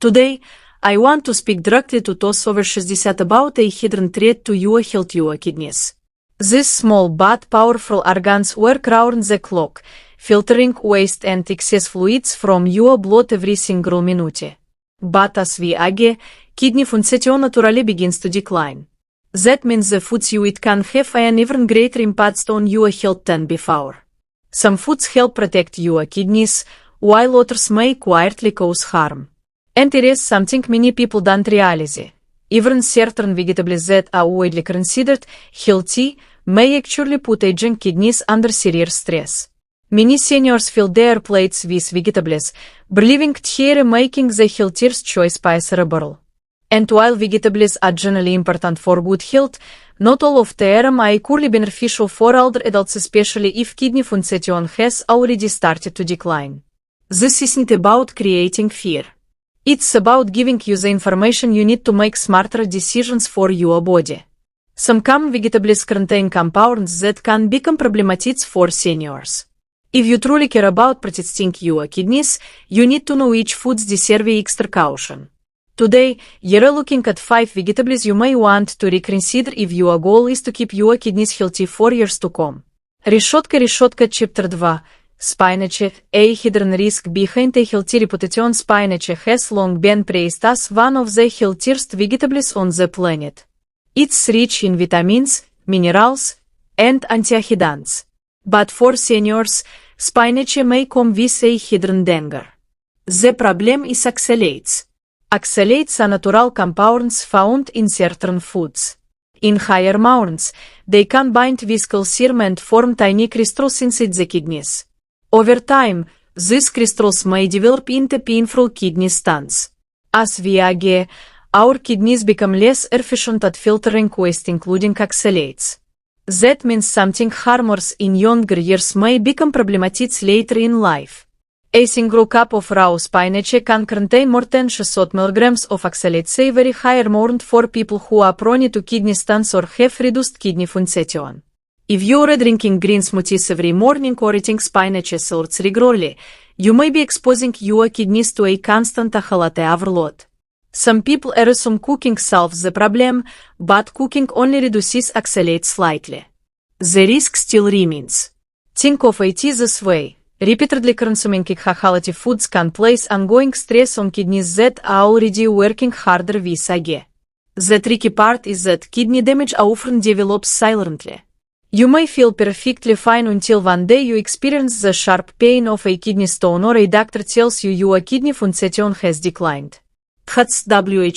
Today, I want to speak directly to those over 60 about a hidden threat to your health, your kidneys. These small but powerful organs work round the clock, filtering waste and excess fluids from your blood every single minute. But as we age, kidney function naturally begins to decline. That means the foods you eat can have an even greater impact on your health than before. Some foods help protect your kidneys, while others may quietly cause harm. And it is something many people don't realize. Even certain vegetables that are widely considered healthy may actually put aging kidneys under serious stress. Many seniors fill their plates with vegetables, believing they're making the healthiest choice possible. And while vegetables are generally important for good health, not all of them are equally beneficial for older adults, especially if kidney function has already started to decline. This isn't about creating fear. It's about giving you the information you need to make smarter decisions for your body. Some common vegetables contain compounds that can become problematic for seniors. If you truly care about protecting your kidneys, you need to know which foods deserve extra caution. Today, you're looking at 5 vegetables you may want to reconsider if your goal is to keep your kidneys healthy for years to come. Решетка Chapter 2. Spinach, a hidden risk behind a healthy reputation. Spinach has long been praised as one of the healthiest vegetables on the planet. It's rich in vitamins, minerals, and antioxidants. But for seniors, spinach may come with a hidden danger. The problem is oxalates. Oxalates are natural compounds found in certain foods. In higher amounts, they can bind with calcium and form tiny crystals inside the kidneys. Over time, these crystals may develop into painful kidney stones. As we age, our kidneys become less efficient at filtering waste, including oxalates. That means something harmless in younger years may become problematic later in life. A single cup of raw spinach can contain more than 600 mg of oxalates, a very high amount for people who are prone to kidney stones or have reduced kidney function. If you're drinking green smoothies every morning or eating spinach salads regularly, you may be exposing your kidneys to a constant oxalate overload. Some people assume cooking solves the problem, but cooking only reduces oxalates slightly. The risk still remains. Think of it this way: repeatedly consuming oxalated foods can place ongoing stress on kidneys that are already working harder with age. The tricky part is that kidney damage often develops silently. You may feel perfectly fine until one day you experience the sharp pain of a kidney stone or a doctor tells you your kidney function has declined. That's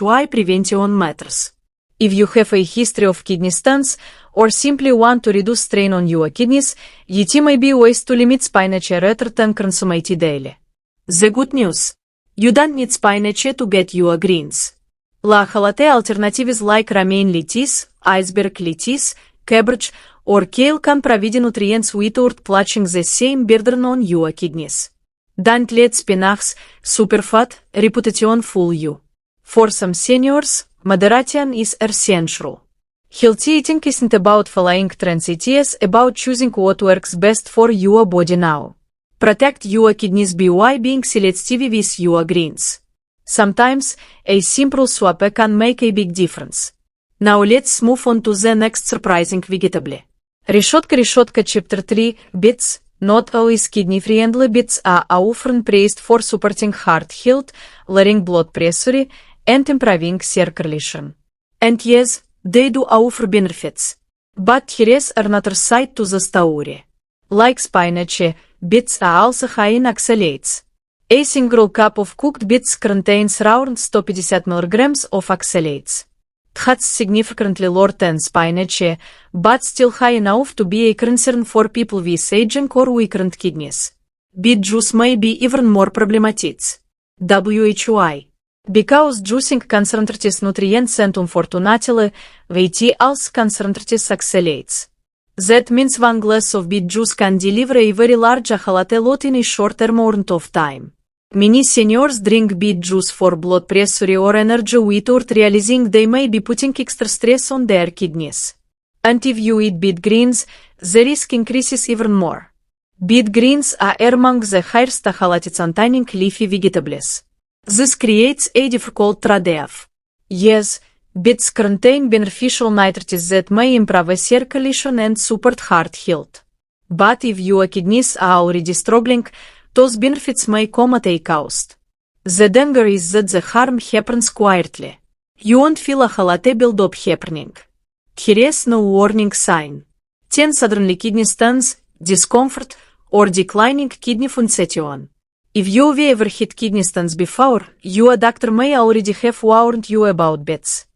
why prevention matters. If you have a history of kidney stones or simply want to reduce strain on your kidneys, it may be ways to limit spinach rather than consume it daily. The good news: you don't need spinach to get your greens. Oxalate alternatives like romaine lettuce, iceberg lettuce, cabbage, or kale can provide nutrients without placing the same burden on your kidneys. Don't let spinach's superfat reputation fool you. For some seniors, moderation is essential. Healthy eating isn't about following trends, it is about choosing what works best for your body now. Protect your kidneys by being selective with your greens. Sometimes, a simple swap can make a big difference. Now let's move on to the next surprising vegetable. Решетка Chapter 3. Beets. Not always kidney-friendly, beets are often praised for supporting heart health, lowering blood pressure, and improving circulation. And yes, they do offer benefits. But here is another side to the story. Like spinach, beets are also high in oxalates. A single cup of cooked beets contains around 150 mg of oxalates. That's significantly lower than spinach, but still high enough to be a concern for people with aging or weakened kidneys. Beet juice may be even more problematic. Why? Because juicing concentrates nutrients and unfortunately, it also concentrates oxalates. That means one glass of beet juice can deliver a very large oxalate load in a short amount of time. Many seniors drink beet juice for blood pressure or energy without realizing they may be putting extra stress on their kidneys. And if you eat beet greens, the risk increases even more. Beet greens are among the highest oxalates containing leafy vegetables. This creates a difficult trade-off. Yes, bits contain beneficial nitrates that may improve circulation and support heart health. But if your kidneys are already struggling, those benefits may come at a cost. The danger is that the harm happens quietly. You won't feel a oxalate build-up happening. Here's no warning sign. 10 suddenly kidney stones, discomfort, or declining kidney function. If you've ever had kidney stones before, your doctor may already have warned you about bets.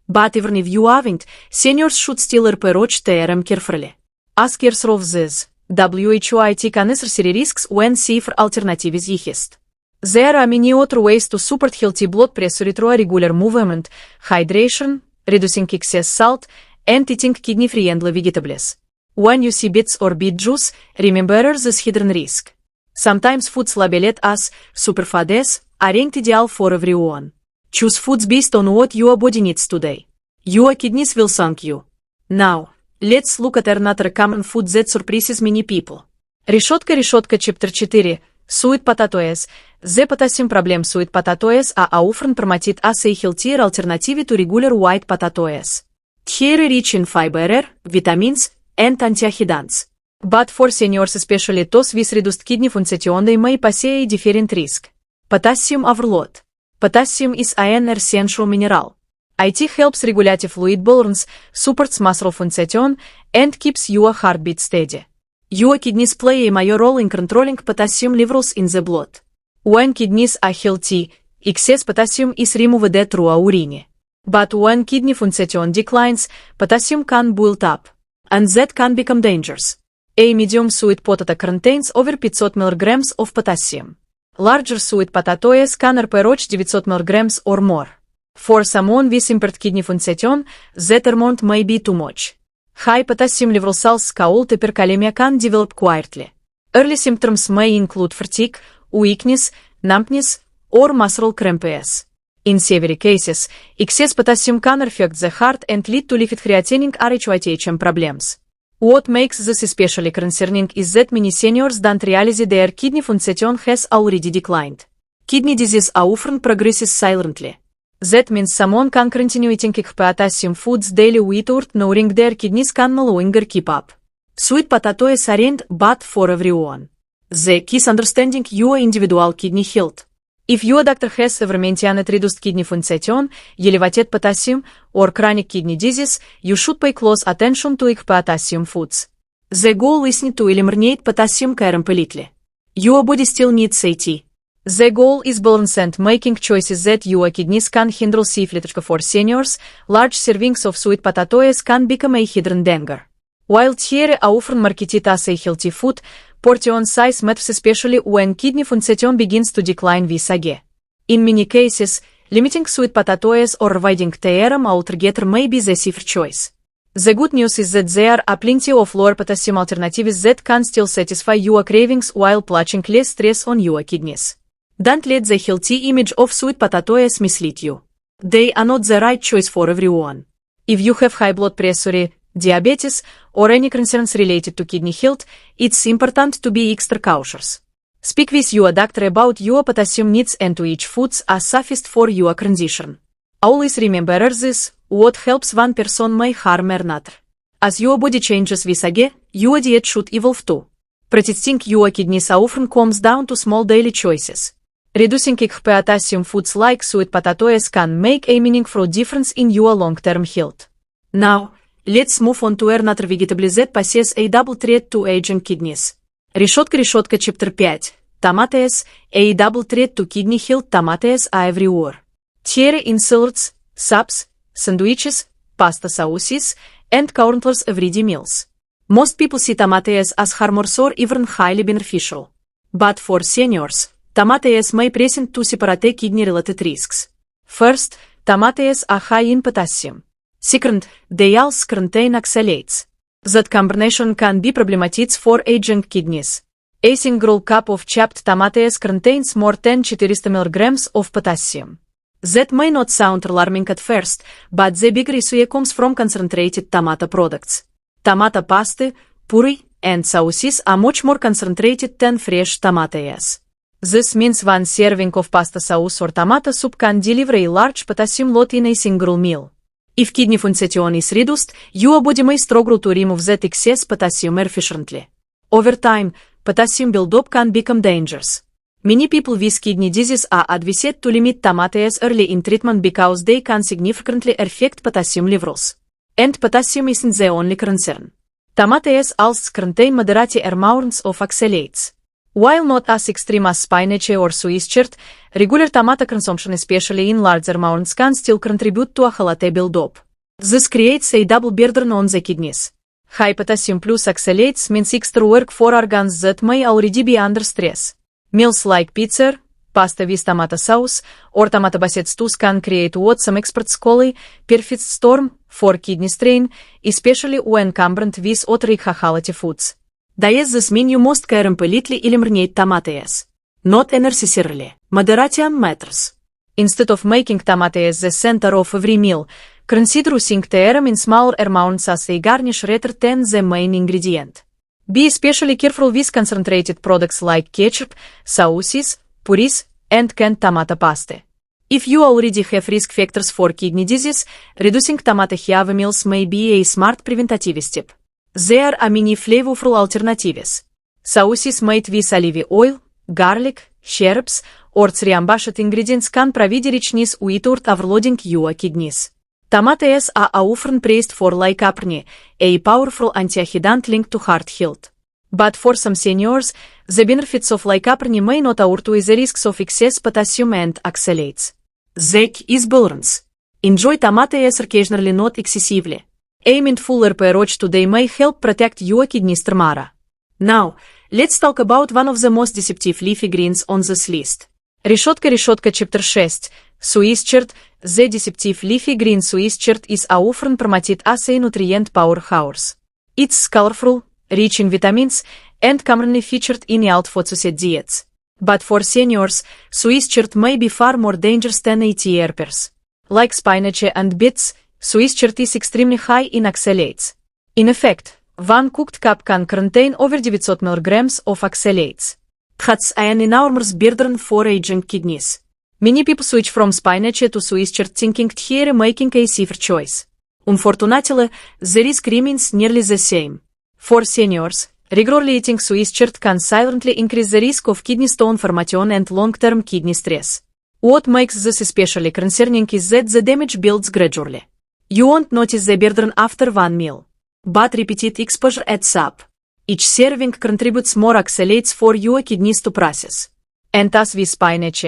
But even if you haven't, seniors should still approach TRM carefully. Ask yourself this: WHOIT can necessary risks when safer alternatives exist. There are many other ways to support healthy blood pressure through regular movement, hydration, reducing excess salt, and eating kidney-friendly vegetables. When you see beets or beet juice, remember this hidden risk. Sometimes foods labeled as superfoods aren't ideal for everyone. Choose foods based on what your body needs today. Your kidneys will thank you. Now, let's look at another common food that surprises many people. Решетка chapter 4. Sweet potatoes. The potassium problem sweet potatoes are often promoted as a healthier alternative to regular white potatoes. They are rich in fiber, vitamins, and antioxidants. But for seniors, especially those with reduced kidney function, they may pose a different risk. Potassium overload. Potassium is an essential mineral. It helps regulate fluid balance, supports muscle function, and keeps your heartbeat steady. Your kidneys play a major role in controlling potassium levels in the blood. When kidneys are healthy, excess potassium is removed through urine. But when kidney function declines, potassium can build up, and that can become dangerous. A medium sweet potato contains over 500 mg of potassium. Larger sweet potatoes can approach 900 mg or more. For someone with impaired kidney function, that amount may be too much. High potassium levels called hyperkalemia can develop quietly. Early symptoms may include fatigue, weakness, numbness, or muscle cramps. In severe cases, excess potassium can affect the heart and lead to life-threatening RHYTHM problems. What makes this especially concerning is that many seniors don't realize their kidney function has already declined. Kidney disease often progresses silently. That means someone can continue eating potassium foods daily without knowing their kidneys can no longer keep up. Sweet potatoes aren't bad for everyone. The key is understanding your individual kidney health. If your doctor has ever maintained reduced kidney function, elevated potassium, or chronic kidney disease, you should pay close attention to potassium foods. The goal isn't to eliminate potassium completely. Your body still needs it. The goal is balance and making choices that your kidneys can handle safely. For seniors, large servings of sweet potatoes can become a hidden danger. While they are often marketed as a healthy food, portion size matters especially when kidney function begins to decline with age. In many cases, limiting sweet potatoes or avoiding them altogether may be the safer choice. The good news is that there are plenty of lower potassium alternatives that can still satisfy your cravings while placing less stress on your kidneys. Don't let the healthy image of sweet potatoes mislead you. They are not the right choice for everyone. If you have high blood pressure, diabetes, or any concerns related to kidney health, it's important to be extra cautious. Speak with your doctor about your potassium needs and which foods are safest for your condition. Always remember this: what helps one person may harm another. As your body changes with age, your diet should evolve too. Protecting your kidneys often comes down to small daily choices. Reducing potassium foods like sweet potatoes can make a meaningful difference in your long-term health. Now, let's move on to another vegetable that poses a double threat to aging kidneys. Решетка chapter 5. Tomatoes, a double threat to kidney health. Tomatoes are everywhere. They are in salads, soups, sandwiches, pasta sauces, and countless everyday meals. Most people see tomatoes as harmless or even highly beneficial. But for seniors, tomatoes may present two separate kidney-related risks. First, tomatoes are high in potassium. Second, they also contain oxalates. That combination can be problematic for aging kidneys. A single cup of chopped tomatoes contains more than 400 mg of potassium. That may not sound alarming at first, but the big issue comes from concentrated tomato products. Tomato paste, puree, and sauces are much more concentrated than fresh tomatoes. This means one serving of pasta sauce or tomato soup can deliver a large potassium load in a single meal. If kidney function is reduced, your body may struggle to remove that excess potassium efficiently. Over time, potassium buildup can become dangerous. Many people with kidney disease are advised to limit tomatoes early in treatment because they can significantly affect potassium levels. And potassium isn't the only concern. Tomatoes also contain moderate amounts of oxalates. While not as extreme as spinach or Swiss chard, regular tomato consumption, especially in larger amounts, can still contribute to oxalate buildup. This creates a double burden on the kidneys. High potassium plus oxalates means extra work for organs that may already be under stress. Meals like pizza, pasta with tomato sauce, or tomato-based stews can create what some experts call a perfect storm for kidney strain, especially when combined with other high-quality foods. Does this mean you must completely eliminate tomatoes? Not necessarily. Moderation matters. Instead of making tomatoes the center of every meal, consider using them in smaller amounts as a garnish rather than the main ingredient. Be especially careful with concentrated products like ketchup, sauces, purees, and canned tomato pasta. If you already have risk factors for kidney disease, reducing tomato-heavy meals may be a smart preventative step. There are many flavorful alternatives. Sauces made with olive oil, garlic, herbs, or ambashed ingredients can provide richness without overloading your kidneys. Tomatoes are often praised for lycopene, a powerful antioxidant linked to heart health. But for some seniors, the benefits of lycopene may not outweigh the risks of excess potassium and oxalates. The key is balance. Enjoy tomatoes occasionally, not excessively. A mindful approach today may help protect your kidneys tomorrow. Now, let's talk about one of the most deceptive leafy greens on this list. Решетка chapter 6, Swiss chard. The deceptive leafy green Swiss chard is often promoted as a nutrient powerhouse. It's colorful, rich in vitamins, and commonly featured in alt-focused diets. But for seniors, Swiss chard may be far more dangerous than herbs. Like spinach and beets, Swiss chard is extremely high in oxalates. In effect, one cooked cup can contain over 900 mg of oxalates. That's an enormous burden for aging kidneys. Many people switch from spinach to Swiss chard thinking they're making a safer choice. Unfortunately, the risk remains nearly the same. For seniors, regularly eating Swiss chard can silently increase the risk of kidney stone formation and long-term kidney stress. What makes this especially concerning is that the damage builds gradually. You won't notice the burden after one meal, but repeated exposure adds up. Each serving contributes more oxalates for your kidneys to process. And as with spinach,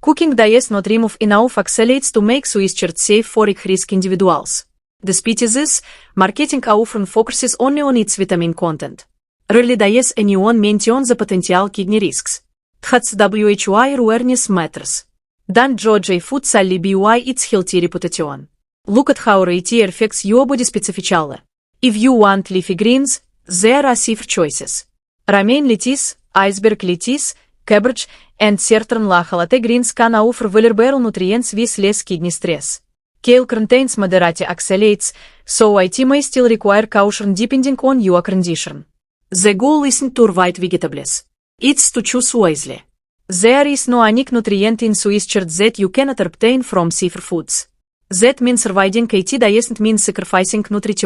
cooking does not remove enough oxalates to make Swiss chard safe for high-risk individuals. Despite this, marketing often focuses only on its vitamin content. Rarely does anyone mention the potential kidney risks. That's why awareness matters. Don't judge a food solely by its healthy reputation. Look at how it affects your body specifically. If you want leafy greens, there are safer choices. Romaine lettuce, iceberg lettuce, cabbage, and certain low-quality greens can offer valuable nutrients with less kidney stress. Kale contains moderate oxalates, so it may still require caution depending on your condition. The goal isn't to avoid vegetables. It's to choose wisely. There is no unique nutrient in Swiss chard that you cannot obtain from safer foods. That means avoiding it doesn't mean sacrificing nutrition.